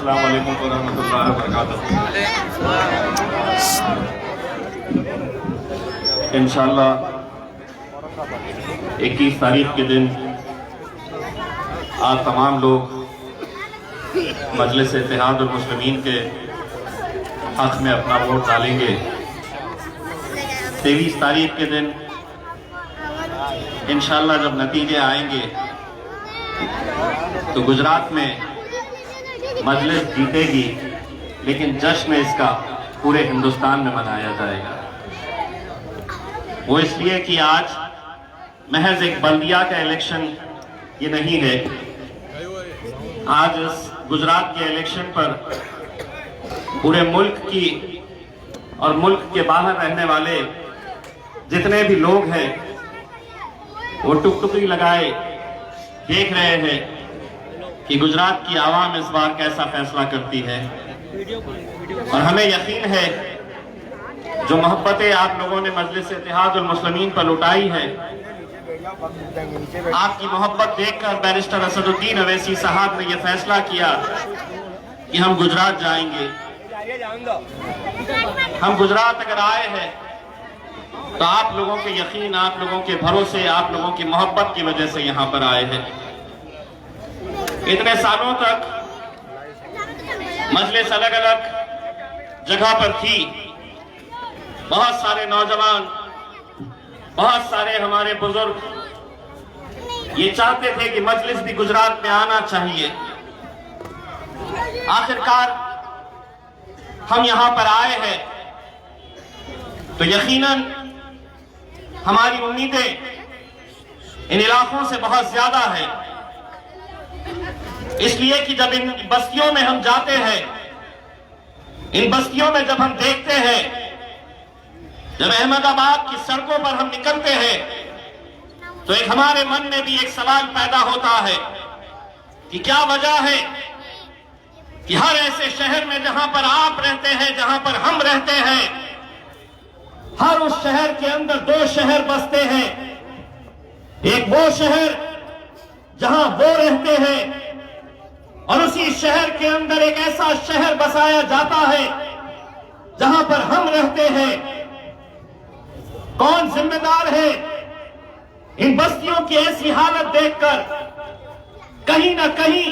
अस्सलाम वालेकुम व रहमतुल्लाहि व बरकातहू। इंशाअल्लाह 21 तारीख के दिन आज तमाम लोग मजलिस इत्तेहादुल मुस्लिमीन के हक में अपना वोट डालेंगे। 23 तारीख के दिन इंशाअल्लाह जब नतीजे आएंगे तो गुजरात में मजलिस जीतेगी, लेकिन जश्न इसका पूरे हिंदुस्तान में मनाया जाएगा। वो इसलिए कि आज महज एक बल्दिया का इलेक्शन ये नहीं है। आज इस गुजरात के इलेक्शन पर पूरे मुल्क की और मुल्क के बाहर रहने वाले जितने भी लोग हैं वो टुकटुकी लगाए देख रहे हैं कि गुजरात की आवाम इस बार कैसा फैसला करती है। और हमें यकीन है जो मोहब्बतें आप लोगों ने मजलिस इत्तेहादुल मुस्लिमीन पर लुटाई है, आपकी मोहब्बत देखकर बैरिस्टर असदुद्दीन अवैसी साहब ने यह फैसला किया कि हम गुजरात जाएंगे। हम गुजरात अगर आए हैं तो आप लोगों के यकीन, आप लोगों के भरोसे, आप लोगों की मोहब्बत की वजह से यहाँ पर आए हैं। इतने सालों तक मजलिस अलग अलग जगह पर थी। बहुत सारे नौजवान, बहुत सारे हमारे बुजुर्ग ये चाहते थे कि मजलिस भी गुजरात में आना चाहिए। आखिरकार हम यहां पर आए हैं तो यकीनन हमारी उम्मीदें इन इलाकों से बहुत ज्यादा है। इसलिए कि जब इन बस्तियों में हम जाते हैं, इन बस्तियों में जब हम देखते हैं, जब अहमदाबाद की सड़कों पर हम निकलते हैं तो एक हमारे मन में भी एक सवाल पैदा होता है कि क्या वजह है कि हर ऐसे शहर में जहां पर आप रहते हैं, जहां पर हम रहते हैं, हर उस शहर के अंदर दो शहर बसते हैं। एक वो शहर जहां वो रहते हैं और उसी शहर के अंदर एक ऐसा शहर बसाया जाता है जहां पर हम रहते हैं। कौन जिम्मेदार है इन बस्तियों की ऐसी हालत देखकर? कहीं ना कहीं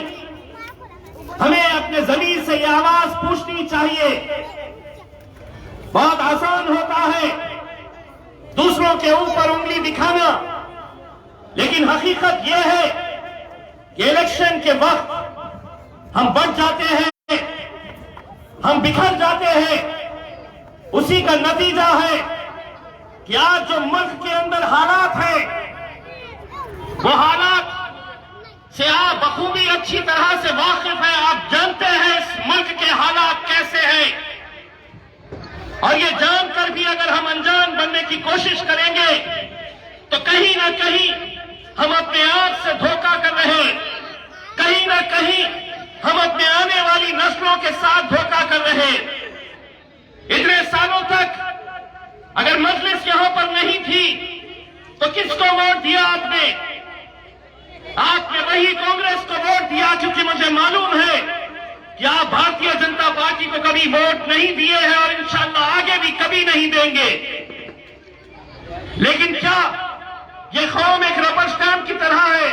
हमें अपने ज़मीर से यह आवाज पूछनी चाहिए। बहुत आसान होता है दूसरों के ऊपर उंगली दिखाना, लेकिन हकीकत यह है कि इलेक्शन के वक्त हम बढ़ जाते हैं, हम बिखर जाते हैं। उसी का नतीजा है कि आज जो मुल्क के अंदर हालात हैं, वो हालात से आप बखूबी अच्छी तरह से वाकिफ हैं। आप जानते हैं इस मुल्क के हालात कैसे हैं, और ये जानकर भी अगर हम अनजान बनने की कोशिश करेंगे तो कहीं ना कहीं हम अपने आप से धोखा कर रहे हैं। कहीं ना कहीं हम अपने आने वाली नस्लों के साथ धोखा कर रहे हैं। इतने सालों तक अगर मजलिस यहां पर नहीं थी तो किसको वोट दिया आपने? आपने वही कांग्रेस को वोट दिया, क्योंकि मुझे मालूम है कि आप भारतीय जनता पार्टी को कभी वोट नहीं दिए हैं और इंशाअल्लाह आगे भी कभी नहीं देंगे। लेकिन क्या ये कौम एक रबर स्टैंप की तरह है?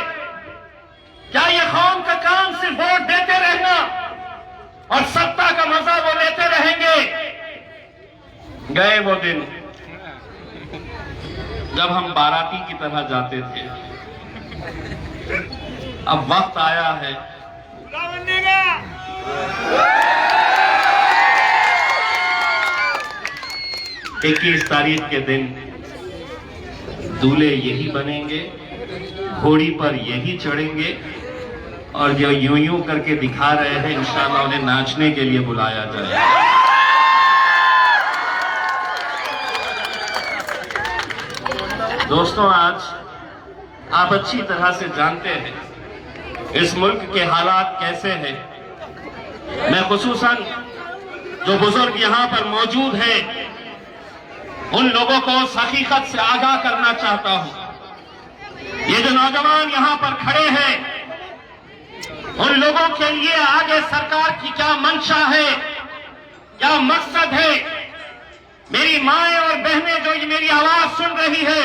क्या ये कौम का काम सिर्फ वोट देते रहना और सत्ता का मजा वो लेते रहेंगे? गए वो दिन जब हम बाराती की तरह जाते थे। अब वक्त आया है 21 तारीख के दिन दूल्हे यही बनेंगे, घोड़ी पर यही चढ़ेंगे, और जो यूं यूं करके दिखा रहे हैं इंशाअल्लाह उन्हें नाचने के लिए बुलाया जाए। दोस्तों, आज आप अच्छी तरह से जानते हैं इस मुल्क के हालात कैसे हैं। मैं खुसूसन जो बुजुर्ग यहाँ पर मौजूद हैं उन लोगों को उस हकीकत से आगाह करना चाहता हूं। ये जो नौजवान यहाँ पर खड़े हैं उन लोगों के लिए आगे सरकार की क्या मंशा है, क्या मकसद है। मेरी माएं और बहनें जो ये मेरी आवाज सुन रही है,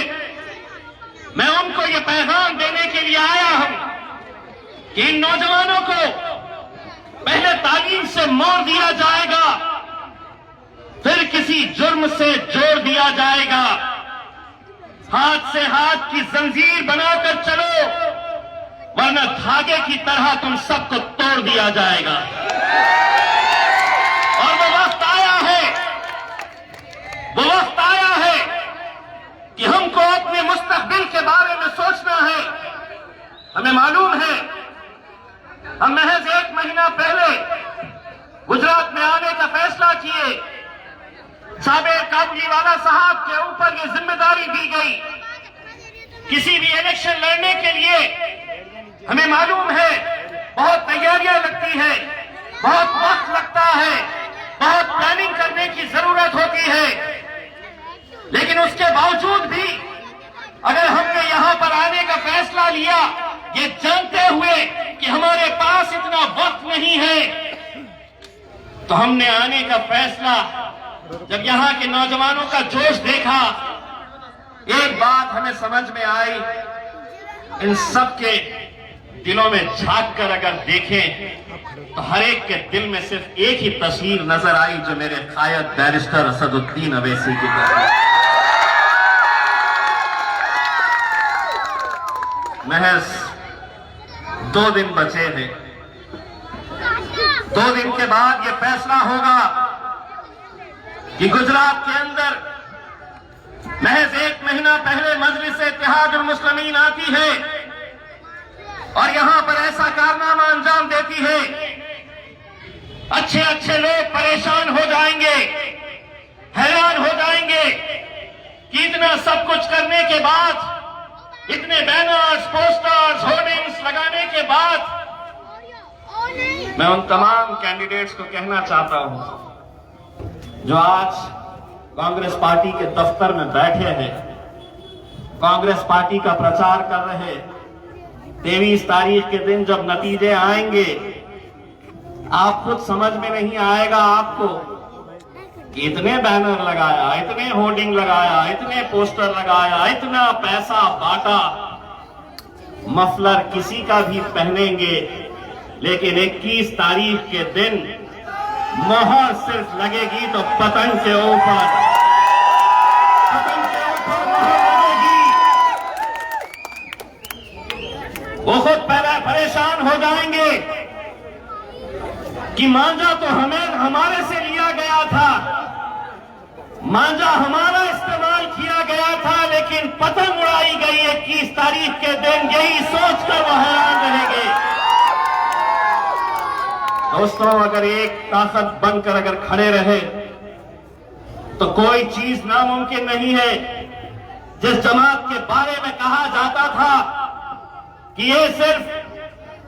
मैं उनको ये पैगाम देने के लिए आया हूं कि इन नौजवानों को पहले तालीम से मोड़ दिया जाएगा, फिर किसी जुर्म से जोड़ दिया जाएगा। हाथ से हाथ की जंजीर बनाकर चलो, वरना धागे की तरह तुम सबको तोड़ दिया जाएगा। और वो वक्त आया है कि हमको अपने मुस्तकबिल के बारे में सोचना है। हमें मालूम है, हम महज 1 महीना पहले गुजरात में आने का फैसला किए। साबिर काबुलीवाला साहब के ऊपर ये जिम्मेदारी दी गई। किसी भी इलेक्शन लड़ने के लिए हमें मालूम है बहुत तैयारियां लगती है, बहुत वक्त लगता है, बहुत प्लानिंग करने की जरूरत होती है। लेकिन उसके बावजूद भी अगर हमने यहां पर आने का फैसला लिया, ये जानते हुए कि हमारे पास इतना वक्त नहीं है, तो हमने आने का फैसला, जब यहां के नौजवानों का जोश देखा, एक बात हमें समझ में आई। इन सब के दिलों में झांक कर अगर देखें तो हर एक के दिल में सिर्फ एक ही तस्वीर नजर आई, जो मेरे कायद बैरिस्टर असदुद्दीन अवैसी की तस्वीर। महज 2 दिन बचे थे। 2 दिन के बाद यह फैसला होगा कि गुजरात के अंदर महज 1 महीना पहले मजलिस इत्तेहादुल मुस्लिमीन आती है और यहां पर ऐसा कारनामा अंजाम देती है। अच्छे अच्छे लोग परेशान हो जाएंगे, हैरान हो जाएंगे कि इतना सब कुछ करने के बाद, इतने बैनर्स, पोस्टर्स, होर्डिंग्स लगाने के बाद, मैं उन तमाम कैंडिडेट्स को कहना चाहता हूं जो आज कांग्रेस पार्टी के दफ्तर में बैठे हैं, कांग्रेस पार्टी का प्रचार कर रहे हैं। 23 तारीख के दिन जब नतीजे आएंगे, आप खुद समझ में नहीं आएगा आपको कि इतने बैनर लगाया, इतने होर्डिंग लगाया, इतने पोस्टर लगाया, इतना पैसा बांटा, मफलर किसी का भी पहनेंगे, लेकिन 21 तारीख के दिन मोहर सिर्फ लगेगी तो पतंग के ऊपर मोहर लगेगी। वो खुद पहले परेशान हो जाएंगे कि मांझा तो हमारे से लिया गया था, मांझा हमारा इस्तेमाल किया गया था, लेकिन पतंग उड़ाई गई 21 तारीख के दिन। यही सोचकर वो हैरान रहेंगे। दोस्तों, अगर एक ताकत बनकर अगर खड़े रहे तो कोई चीज नामुमकिन नहीं है। जिस जमात के बारे में कहा जाता था कि ये सिर्फ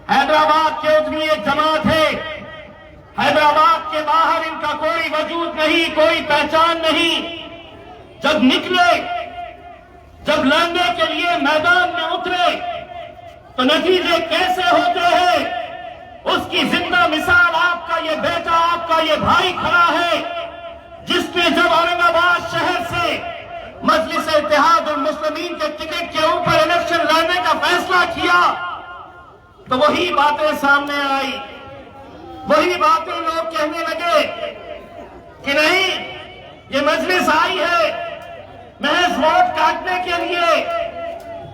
हैदराबाद के उतनी एक जमात है, हैदराबाद के बाहर इनका कोई वजूद नहीं, कोई पहचान नहीं, जब निकले, जब लड़ने के लिए मैदान में उतरे तो नतीजे कैसे होते हैं, उसकी जिंदा मिसाल आपका ये बेटा, आपका ये भाई खड़ा है, जिसने जब औरंगाबाद शहर से मजलिस इत्तेहादुल मुस्लिमीन के टिकट के ऊपर इलेक्शन लड़ने का फैसला किया, तो वही बातें सामने आई, वही बातें लोग कहने लगे कि नहीं, ये मजलिस आई है महज वोट काटने के लिए,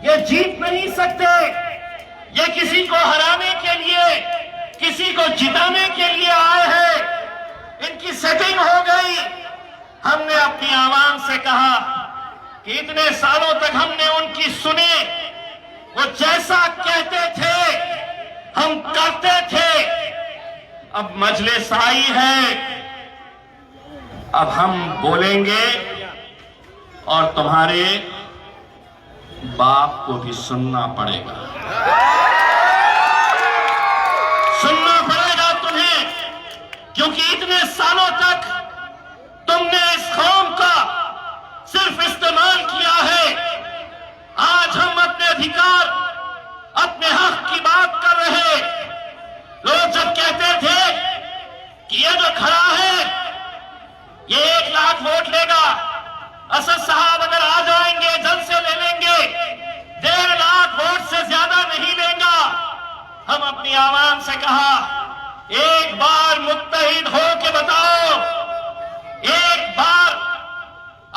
ये जीत नहीं सकते, ये किसी को हराने के लिए, किसी को जिताने के लिए आए हैं, इनकी सेटिंग हो गई। हमने अपनी आवाम से कहा कि इतने सालों तक हमने उनकी सुनी, वो जैसा कहते थे हम करते थे। अब मजलिस आई है, अब हम बोलेंगे और तुम्हारे बाप को भी सुनना पड़ेगा, सुनना पड़ेगा तुम्हें, क्योंकि इतने सालों तक तुमने इस कौम का सिर्फ इस्तेमाल किया है। आज हम अपने अधिकार, अपने हक की बात कर रहे, कि ये जो खड़ा है ये 1 लाख वोट लेगा। असद साहब अगर आ जाएंगे जलसे ले लेंगे, 1.5 लाख वोट से ज्यादा नहीं लेगा। हम अपनी आवाम से कहा, एक बार मुत्तहिद हो के बताओ, एक बार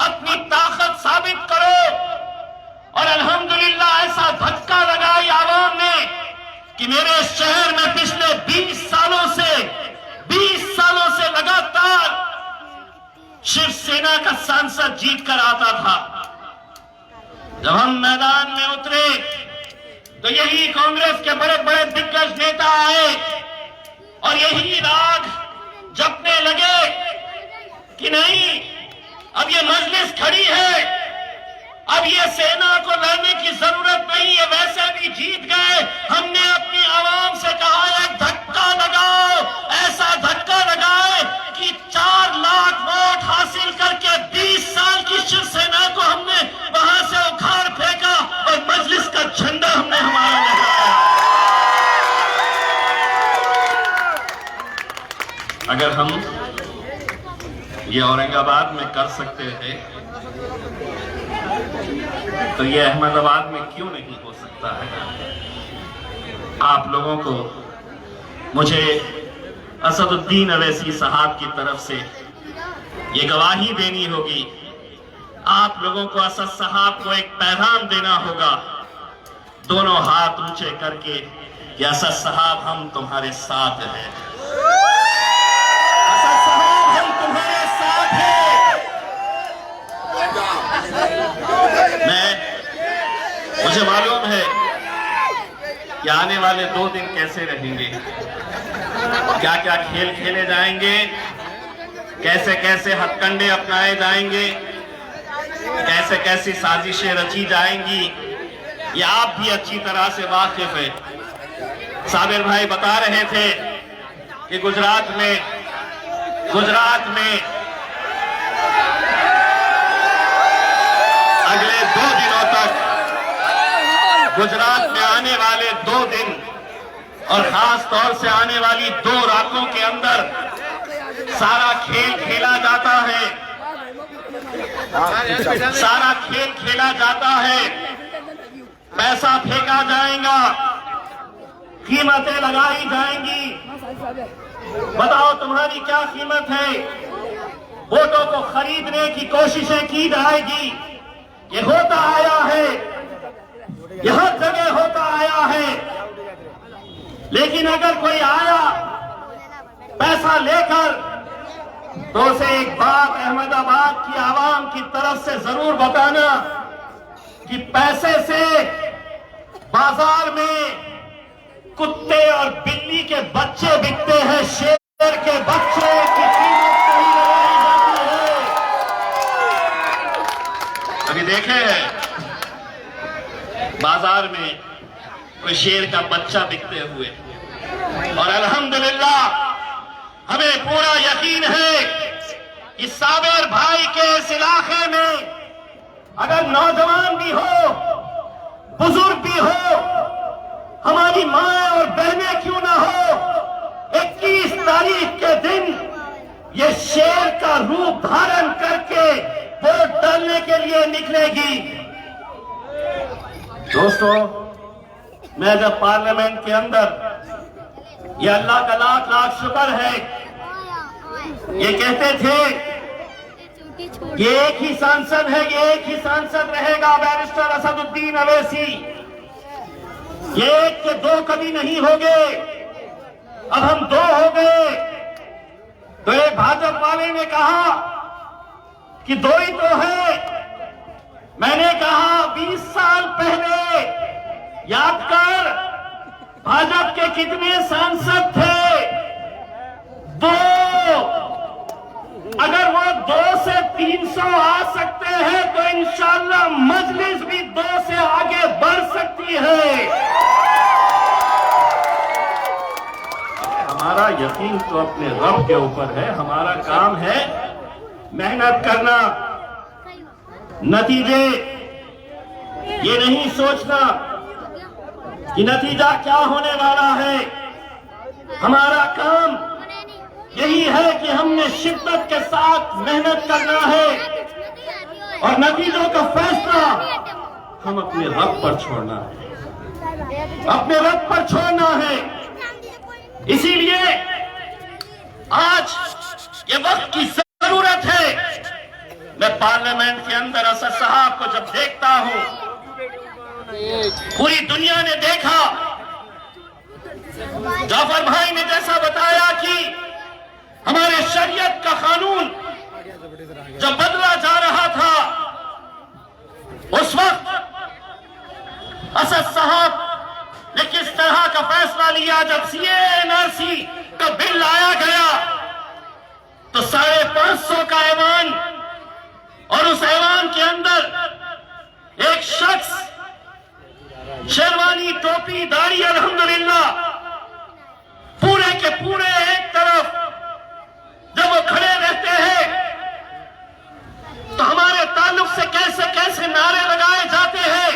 अपनी ताकत साबित करो। और अल्हम्दुलिल्लाह ऐसा धक्का लगाई आवाम ने कि मेरे शहर में पिछले 20 सालों से लगातार शिवसेना का सांसद जीत कर आता था। जब हम मैदान में उतरे तो यही कांग्रेस के बड़े बड़े दिग्गज नेता आए और यही राग जपने लगे कि नहीं, अब ये मजलिस खड़ी है, अब ये सेना को लड़ने की जरूरत नहीं है, वैसे भी जीत गए। हमने अपनी आवाम से कहा, एक धक्का लगाओ, ऐसा धक्का लगाए कि 4 लाख वोट हासिल करके 20 साल की शिवसेना को हमने वहां से उखाड़ फेंका और मजलिस का झंडा हमने हमारा लहराया। अगर हम ये औरंगाबाद में कर सकते थे तो ये अहमदाबाद में क्यों नहीं हो सकता है? आप लोगों को मुझे असदुद्दीन अवैसी साहब की तरफ से ये गवाही देनी होगी। आप लोगों को असद साहब को एक पैगाम देना होगा, दोनों हाथ ऊंचे करके कि असद साहब हम तुम्हारे साथ हैं, असद साहब हम तुम्हारे साथ हैं। मुझे मालूम है कि आने वाले 2 दिन कैसे रहेंगे, क्या क्या खेल खेले जाएंगे, कैसे कैसे हथकंडे अपनाए जाएंगे, कैसे कैसी साजिशें रची जाएंगी, ये आप भी अच्छी तरह से वाकिफ है। साबिर भाई बता रहे थे कि गुजरात में अगले 2 दिनों तक, गुजरात में आने वाले 2 दिन और खास तौर से आने वाली 2 रातों के अंदर सारा खेल खेला जाता है, सारा खेल खेला जाता है, पैसा फेंका जाएगा, कीमतें लगाई जाएंगी। बताओ तुम्हारी क्या कीमत है? वोटों को खरीदने की कोशिशें की जाएगी। ये होता आया है, ये हर जगह होता आया है। लेकिन अगर कोई आया पैसा लेकर तो उसे एक बात अहमदाबाद की आवाम की तरफ से जरूर बताना कि पैसे से बाजार में कुत्ते और बिल्ली के बच्चे बिकते हैं, शेर के बच्चे की कीमत नहीं लगाई जाती है। अभी देखे हैं बाजार में कोई शेर का बच्चा बिकते हुए, और अल्हम्दुलिल्लाह हमें पूरा यकीन है कि साबिर भाई के इस इलाके में अगर नौजवान भी हो, बुजुर्ग भी हो, हमारी माँ और बहनें क्यों ना हो, 21 तारीख के दिन ये शेर का रूप धारण करके वोट डालने के लिए निकलेगी। दोस्तों, मैं जब पार्लियामेंट के अंदर, ये अल्लाह का लाख लाख शुक्र है, ये कहते थे ये एक ही सांसद है, ये एक ही सांसद रहेगा, बैरिस्टर असदुद्दीन अवैसी, ये 1 के 2 कभी नहीं हो गए। अब हम 2 हो गए। तो एक भाजपा वाले ने कहा कि 2 ही तो है। मैंने कहा 20 साल पहले याद कर, भाजपा के कितने सांसद थे? 2। अगर वो 2 से 300 आ सकते हैं तो इंशाअल्लाह मजलिस भी 2 से आगे बढ़ सकती है। हमारा यकीन तो अपने रब के ऊपर है। हमारा काम है मेहनत करना, नतीजे ये नहीं सोचना कि नतीजा क्या होने वाला है। हमारा काम यही है कि हमने शिद्दत के साथ मेहनत करना है और नतीजों का फैसला हम अपने रब पर छोड़ना है, अपने रब पर छोड़ना है। इसीलिए आज ये वक्त की जरूरत है। मैं पार्लियामेंट के अंदर असद साहब को जब देखता हूं, पूरी दुनिया ने देखा, जाफर भाई ने जैसा बताया कि हमारे शरीयत का कानून जब बदला जा रहा था, उस वक्त असद साहब ने किस तरह का फैसला लिया। जब CA/NRC का बिल लाया गया तो 550 का ऐवान, और उस ऐवान के अंदर एक शख्स शेरवानी, टोपी, दाढ़ी, अल्हम्दुलिल्लाह पूरे के पूरे एक तरफ जब वो खड़े रहते हैं तो हमारे ताल्लुक से कैसे कैसे नारे लगाए जाते हैं,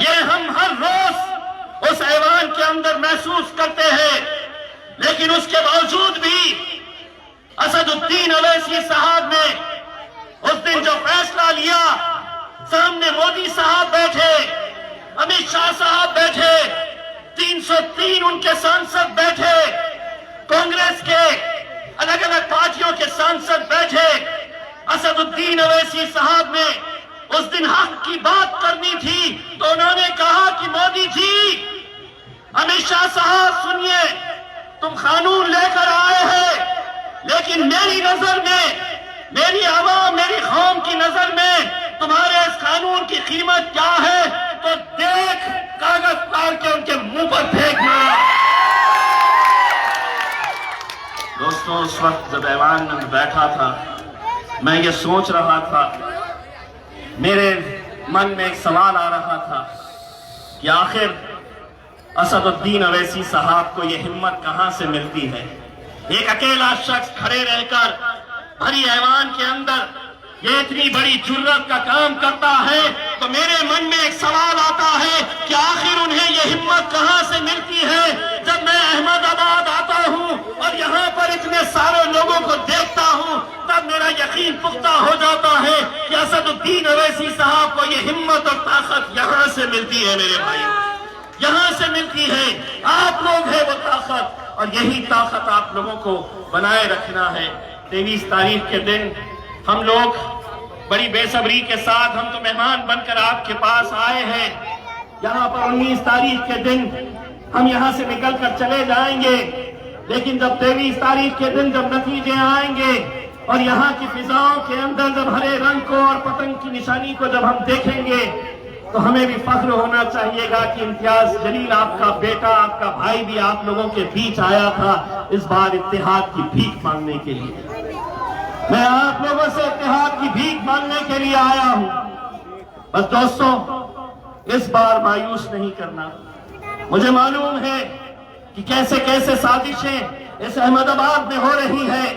ये हम हर रोज उस ऐवान के अंदर महसूस करते हैं। लेकिन उसके बावजूद भी असदुद्दीन अवैसी साहब ने उस दिन जो फैसला लिया, सामने मोदी साहब बैठे, अमित शाह साहब बैठे, 303 उनके सांसद बैठे, कांग्रेस के अलग अलग पार्टियों के सांसद बैठे। असदुद्दीन अवैसी साहब ने उस दिन हक की बात करनी थी तो उन्होंने कहा कि मोदी जी, अमित शाह साहब सुनिए, तुम कानून लेकर आए हैं, लेकिन मेरी नजर में, मेरी आवाम, मेरी कौम की नजर में तुम्हारे इस कानून की कीमत क्या है, तो देख कागज फाड़ के उनके मुंह पर फेंकना। दोस्तों, उस वक्त जब ऐवान में बैठा था, मैं ये सोच रहा था, मेरे मन में एक सवाल आ रहा था कि आखिर असदुद्दीन अवैसी साहब को ये हिम्मत कहां से मिलती है। एक अकेला शख्स खड़े रहकर भरी ऐवान के अंदर ये इतनी बड़ी जुर्रत का काम करता है, तो मेरे मन में एक सवाल आता है कि आखिर उन्हें ये हिम्मत कहां से मिलती है। जब मैं अहमदाबाद आता हूं और यहां पर इतने सारे लोगों को देखता हूं, तब मेरा यकीन पुख्ता हो जाता है कि असदुद्दीन अवैसी साहब को ये हिम्मत और ताकत यहां से मिलती है। मेरे भाई, यहां से मिलती है। आप लोग हैं वो ताकत, और यही ताकत आप लोगों को बनाए रखना है। 23 तारीख के दिन हम लोग बड़ी बेसब्री के साथ, हम तो मेहमान बनकर आपके पास आए हैं। यहाँ पर 19 तारीख के दिन हम यहाँ से निकलकर चले जाएंगे, लेकिन जब 23 तारीख के दिन जब नतीजे आएंगे और यहाँ की फिजाओं के अंदर जब हरे रंग को और पतंग की निशानी को जब हम देखेंगे, तो हमें भी फख्र होना चाहिएगा कि इम्तियाज जलील, आपका बेटा, आपका भाई भी आप लोगों के बीच आया था इस बार इत्तेहाद की भीख मांगने के लिए। मैं आप लोगों से इत्तेहाद की भीख मांगने के लिए आया हूं। बस दोस्तों, इस बार मायूस नहीं करना। मुझे मालूम है कि कैसे कैसे साजिशें इस अहमदाबाद में हो रही है।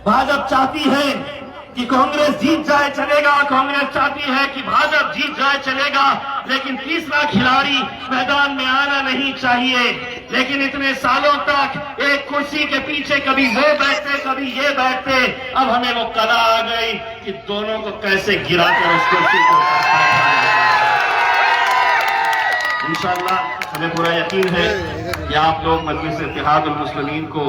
भाजपा चाहती है कि कांग्रेस जीत जाए चलेगा, कांग्रेस चाहती है कि भाजपा जीत जाए चलेगा, लेकिन तीसरा खिलाड़ी मैदान में आना नहीं चाहिए। लेकिन इतने सालों तक एक कुर्सी के पीछे कभी वो बैठते, कभी ये बैठते, अब हमें वो कला आ गई कि दोनों को कैसे गिराकर उस कुर्सी को इंशाअल्लाह हमें पूरा यकीन है कि आप लोग मजलिस इत्तेहादुल मुस्लिमीन को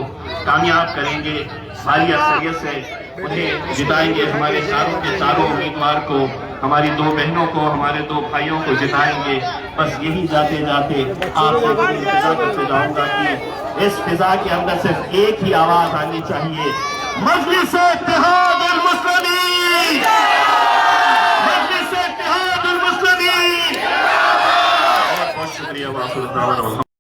कामयाब करेंगे, भारी अक्सरियत से उन्हें जिताएंगे। हमारे चारों के चारों उम्मीदवार को, हमारी 2 बहनों को, हमारे 2 भाइयों को जिताएंगे। बस यही जाते जाते आपसे इंतजार करते जाऊंगा कि इस फिजा के अंदर सिर्फ एक ही आवाज आनी चाहिए, मजलिस इत्तेहादुल मुस्लिमीन।